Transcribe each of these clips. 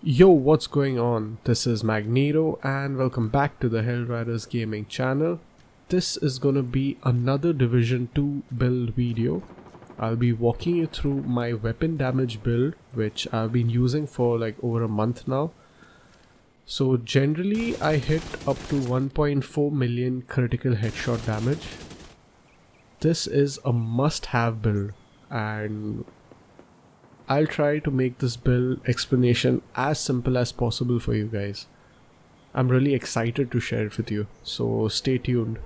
Yo, what's going on? This is Magneto and welcome back to the Hellriders Gaming channel. This is gonna be another Division 2 build video. I'll be walking you through my weapon damage build, which I've been using for like over a month now. So generally I hit up to 1.4 million critical headshot damage. This is a must-have build and I'll try to make this build explanation as simple as possible for you guys. I'm really excited to share it with you, so stay tuned.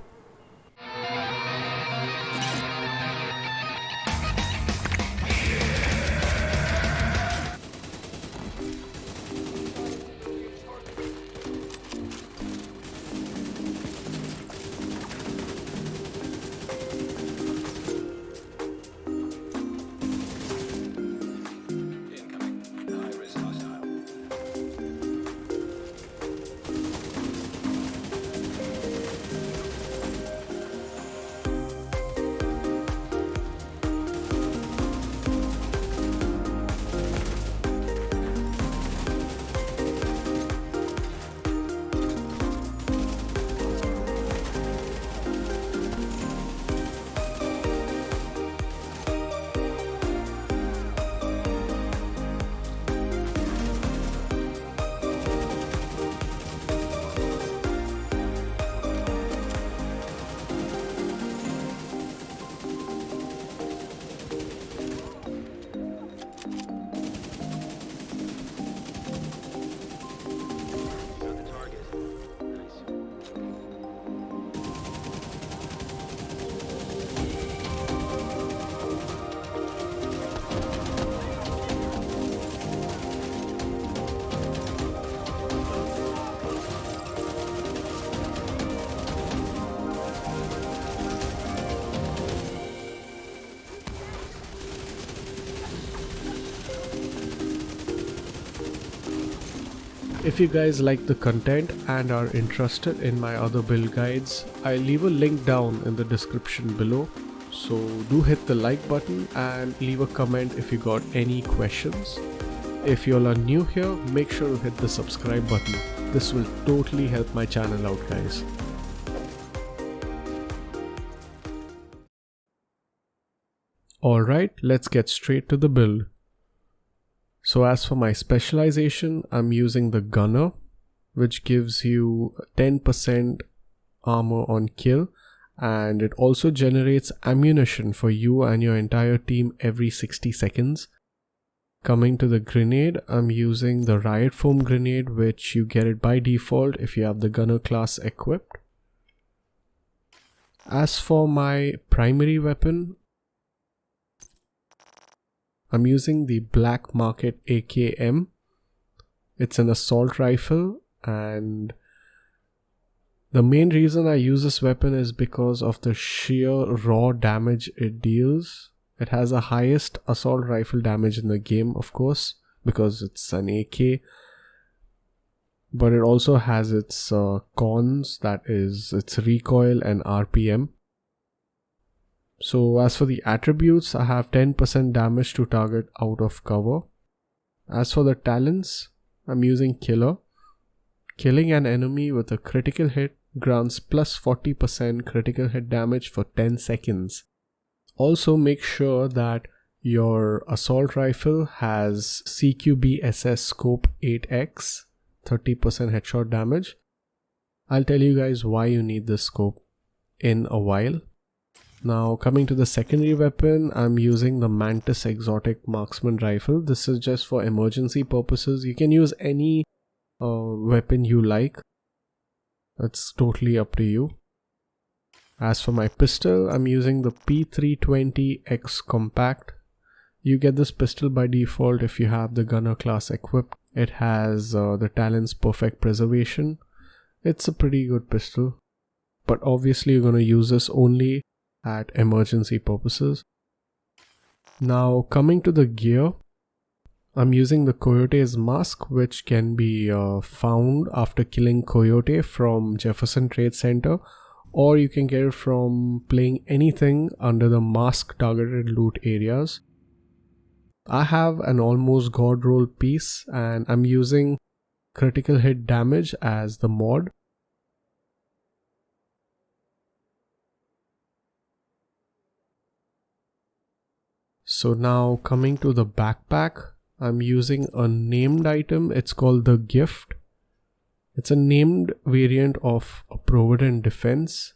If you guys like the content and are interested in my other build guides, I'll leave a link down in the description below. So do hit the like button and leave a comment if you got any questions. If you all are new here, make sure to hit the subscribe button. This will totally help my channel out, guys. Alright, let's get straight to the build. So as for my specialization, I'm using the gunner, which gives you 10% armor on kill, and it also generates ammunition for you and your entire team every 60 seconds. Coming to the grenade, I'm using the riot foam grenade, which you get it by default if you have the gunner class equipped. As for my primary weapon, I'm using the Black Market AKM. It's an assault rifle, and the main reason I use this weapon is because of the sheer raw damage it deals. It has the highest assault rifle damage in the game, of course, because it's an AK, but it also has its cons, that is its recoil and RPM. So as for the attributes, I have 10% damage to target out of cover. As for the talents, I'm using Killer. Killing an enemy with a critical hit grants plus 40% critical hit damage for 10 seconds. Also make sure that your assault rifle has CQB-SS scope 8x, 30% headshot damage. I'll tell you guys why you need this scope in a while. Now coming to the secondary weapon, I'm using the Mantis Exotic Marksman Rifle. This is just for emergency purposes. You can use any weapon you like. It's totally up to you. As for my pistol, I'm using the P320X Compact. You get this pistol by default if you have the gunner class equipped. It has the talents Perfect Preservation. It's a pretty good pistol, but obviously you're going to use this only at emergency purposes. Now coming to the gear, I'm using the Coyote's mask, which can be found after killing Coyote from Jefferson Trade Center, or you can get it from playing anything under the mask targeted loot areas. I have an almost god roll piece and I'm using critical hit damage as the mod. So now coming to the backpack, I'm using a named item. It's called the gift. It's a named variant of a Provident Defense.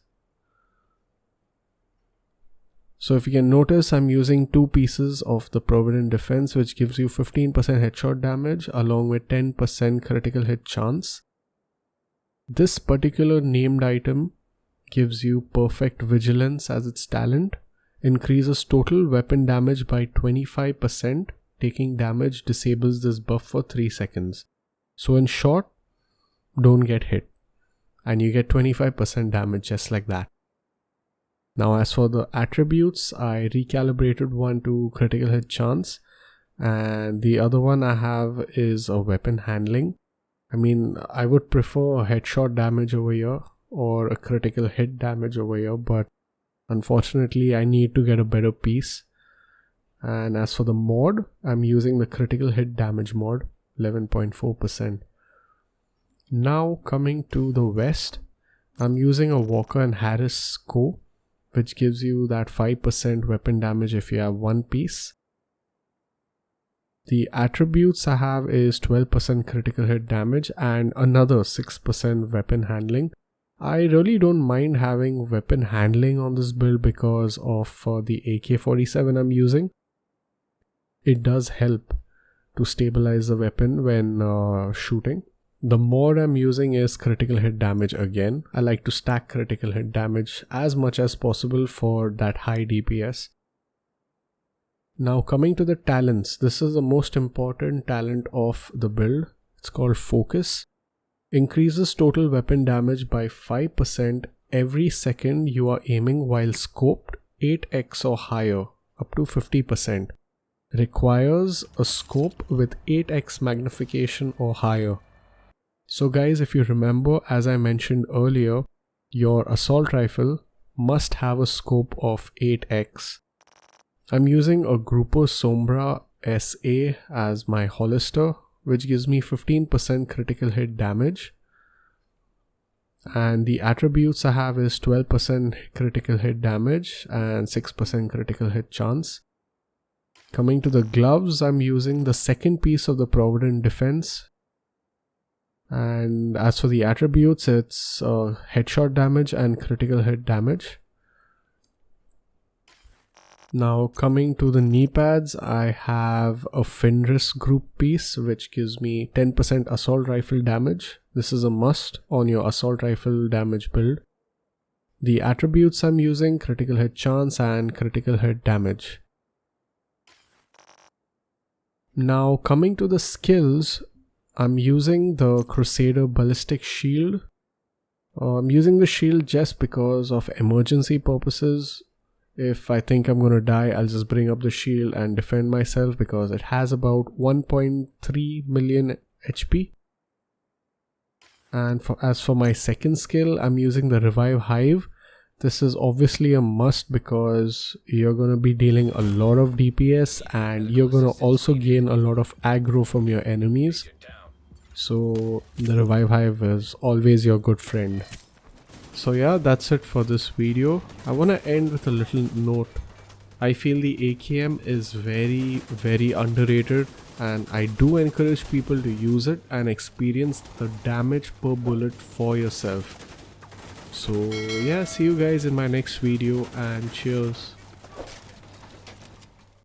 So if you can notice, I'm using 2 pieces of the Provident Defense, which gives you 15% headshot damage along with 10% critical hit chance. This particular named item gives you Perfect Vigilance as its talent, increases total weapon damage by 25%, taking damage disables this buff for 3 seconds. So in short, don't get hit and you get 25% damage just like that. Now as for the attributes, I recalibrated one to critical hit chance and the other one I have is a weapon handling. I mean, I would prefer a headshot damage over here or a critical hit damage over here, but unfortunately I need to get a better piece. And as for the mod, I'm using the critical hit damage mod, 11.4%. Now coming to the vest, I'm using a Walker and Harris scope, which gives you that 5% weapon damage if you have one piece. The attributes I have is 12% critical hit damage and another 6% weapon handling. I really don't mind having weapon handling on this build because of the AK-47 I'm using. It does help to stabilize the weapon when shooting. The mod I'm using is critical hit damage again. I like to stack critical hit damage as much as possible for that high DPS. Now coming to the talents, this is the most important talent of the build. It's called Focus. Increases total weapon damage by 5% every second you are aiming while scoped 8x or higher, up to 50%. Requires a scope with 8x magnification or higher. So guys, if you remember, as I mentioned earlier, your assault rifle must have a scope of 8x. I'm using a Grupo Sombra SA as my Hollister, which gives me 15% critical hit damage. And the attributes I have is 12% critical hit damage and 6% critical hit chance. Coming to the gloves, I'm using the second piece of the Provident Defense. And as for the attributes, it's headshot damage and critical hit damage. Now coming to the knee pads, I have a Fenris group piece which gives me 10% assault rifle damage. This is a must on your assault rifle damage build. The attributes I'm using, critical hit chance and critical hit damage. Now coming to the skills, I'm using the Crusader Ballistic Shield. I'm using the shield just because of emergency purposes. If I think I'm gonna die, I'll just bring up the shield and defend myself because it has about 1.3 million HP. And as for my second skill, I'm using the Revive Hive. This is obviously a must because you're gonna be dealing a lot of DPS and you're gonna also gain a lot of aggro from your enemies. So the Revive Hive is always your good friend. So yeah, that's it for this video. I want to end with a little note. I feel the AKM is very underrated and I do encourage people to use it and experience the damage per bullet for yourself. So yeah, see you guys in my next video and cheers.